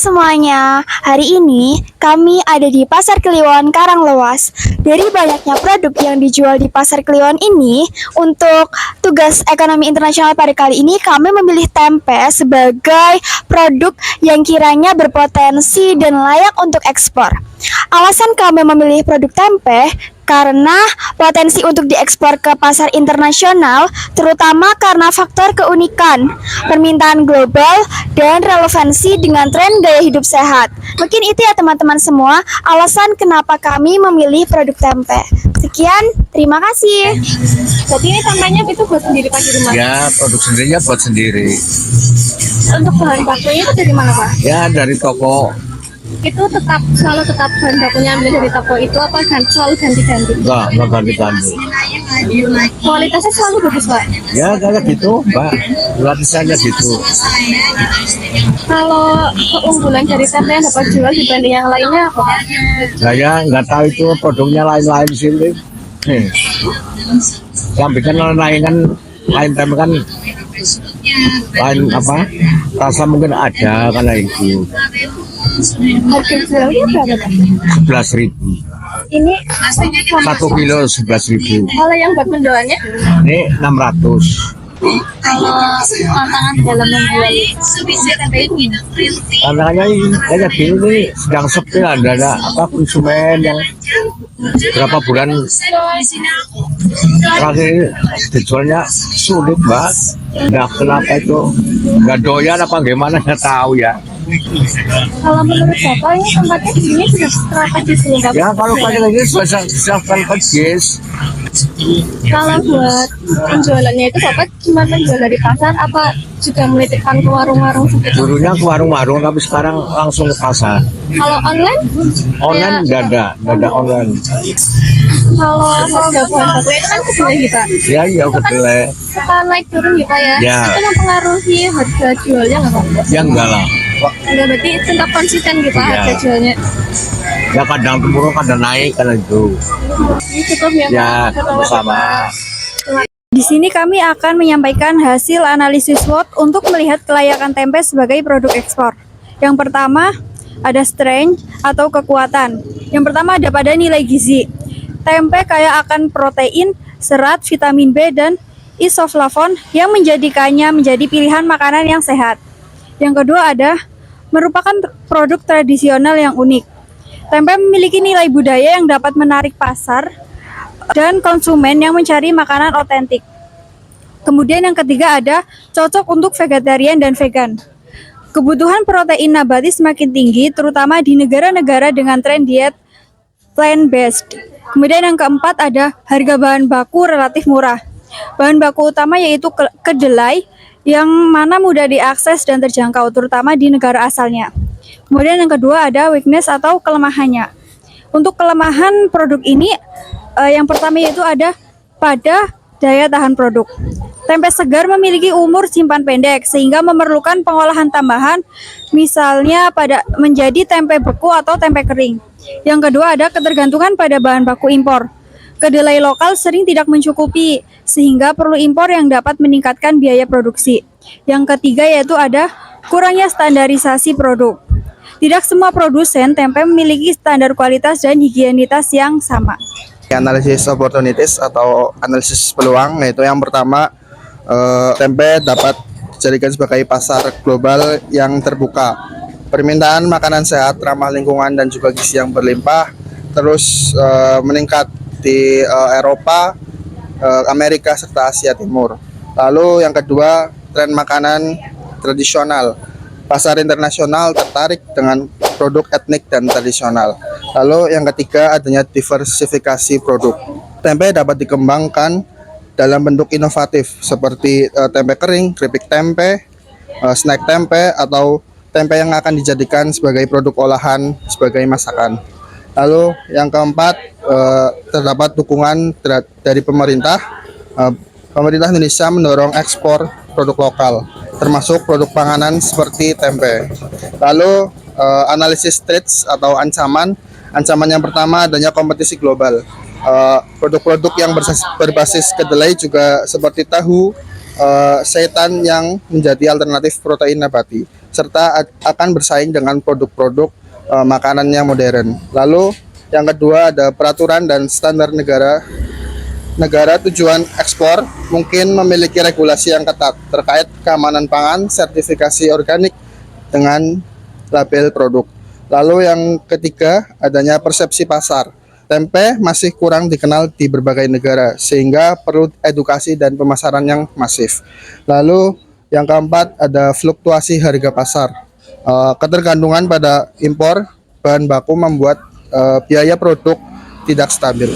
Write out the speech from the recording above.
semuanya, hari ini kami ada di Pasar Kliwon Karanglewas. Dari banyaknya produk yang dijual di Pasar Kliwon ini, untuk tugas ekonomi internasional pada kali ini kami memilih tempe sebagai produk yang kiranya berpotensi dan layak untuk ekspor. Alasan kami memilih produk tempe karena potensi untuk diekspor ke pasar internasional, terutama karena faktor keunikan, permintaan global, dan relevansi dengan tren gaya hidup sehat. Mungkin itu ya teman-teman semua, alasan kenapa kami memilih produk tempe. Sekian, terima kasih. Jadi ini tempenya itu buat sendiri Pak di rumah? Ya, produk sendirinya buat sendiri. Untuk bahan bakunya itu dari mana Pak? Ya, dari toko. Itu selalu tetap bahan bakunya ambil dari toko itu apa selalu ganti-ganti? Enggak ganti-ganti. Kualitasnya selalu bagus Pak? Ya, kayak gitu, Mbak. Lapisannya gitu. Kalau keunggulan dari tempe yang dapat jual dibanding yang lainnya apa? Saya nggak tahu itu produknya lain-lain sini. Yang bikin lain tempe kan lain apa? Rasa mungkin ada karena itu. Harga jualnya berapa Pak? 11.000. Ini 1 kilo 11.000. kalau yang buat mendoannya? Ini 600. Kalau tantangan dalam menjual tempe ini? Tantangannya ini kayak gini sedang sepi, ada apa konsumen yang berapa bulan terakhir dijualnya sulit Mbak. Nah kenapa itu nggak doyan apa gimana nggak tahu ya. Kalau menurut Bapak ini tempatnya di sini sudah strategis belum Bapak? Ya kalau pakai lagi sudah strategis. Kalau buat penjualannya itu Bapak cuma menjual dari pasar apa juga menitipkan ke warung-warung seperti itu? Dulunya ke warung-warung tapi sekarang langsung ke pasar. Kalau online? Online nggak ada online. Kalau harga bahan baku itu kan kedelai gitu Pak? Ya kedelai. Suka naik turun gitu ya? Ya. Itu mempengaruhi harga jualnya nggak Pak? Ya enggak lah. Enggak, berarti tetap konsisten gitu Iya. harga jualnya? Ya kadang turun kadang naik karena itu. Ini cukup ya Pak? Ya sama. Di sini kami akan menyampaikan hasil analisis SWOT untuk melihat kelayakan tempe sebagai produk ekspor. Yang pertama, ada strength atau kekuatan. Yang pertama ada pada nilai gizi. Tempe kaya akan protein, serat, vitamin B, dan isoflavon yang menjadikannya menjadi pilihan makanan yang sehat. Yang kedua ada merupakan produk tradisional yang unik. Tempe memiliki nilai budaya yang dapat menarik pasar dan konsumen yang mencari makanan otentik. Kemudian yang ketiga ada cocok untuk vegetarian dan vegan. Kebutuhan protein nabati semakin tinggi, terutama di negara-negara dengan tren diet plant-based. Kemudian yang keempat ada harga bahan baku relatif murah. Bahan baku utama yaitu kedelai yang mana mudah diakses dan terjangkau, terutama di negara asalnya. Kemudian yang kedua ada weakness atau kelemahannya. Untuk kelemahan produk ini, yang pertama yaitu ada pada daya tahan produk. Tempe segar memiliki umur simpan pendek sehingga memerlukan pengolahan tambahan, misalnya pada menjadi tempe beku atau tempe kering. Yang kedua ada ketergantungan pada bahan baku impor. Kedelai lokal sering tidak mencukupi sehingga perlu impor yang dapat meningkatkan biaya produksi. Yang ketiga yaitu ada kurangnya standarisasi produk. Tidak semua produsen tempe memiliki standar kualitas dan higienitas yang sama. Analisis opportunities atau analisis peluang, yaitu yang pertama tempe dapat dijadikan sebagai pasar global yang terbuka. Permintaan makanan sehat, ramah lingkungan dan juga gizi yang berlimpah terus meningkat di Eropa, Amerika serta Asia Timur. Lalu yang kedua, tren makanan tradisional. Pasar internasional tertarik dengan produk etnik dan tradisional. Lalu yang ketiga, adanya diversifikasi produk. Tempe dapat dikembangkan dalam bentuk inovatif seperti tempe kering, keripik tempe, snack tempe, atau tempe yang akan dijadikan sebagai produk olahan sebagai masakan. Lalu yang keempat, terdapat dukungan dari pemerintah. Pemerintah Indonesia mendorong ekspor produk lokal, termasuk produk panganan seperti tempe. Lalu analisis threats atau ancaman. Ancaman yang pertama adanya kompetisi global. Produk-produk yang berbasis kedelai juga seperti tahu, seitan yang menjadi alternatif protein nabati. serta akan bersaing dengan produk-produk makanan yang modern. Lalu yang kedua ada peraturan dan standar negara. Negara tujuan ekspor mungkin memiliki regulasi yang ketat terkait keamanan pangan, sertifikasi organik dengan label produk. Lalu yang ketiga, adanya persepsi pasar. Tempe masih kurang dikenal di berbagai negara, sehingga perlu edukasi dan pemasaran yang masif. Lalu yang keempat, ada fluktuasi harga pasar. Ketergantungan pada impor bahan baku membuat biaya produk tidak stabil.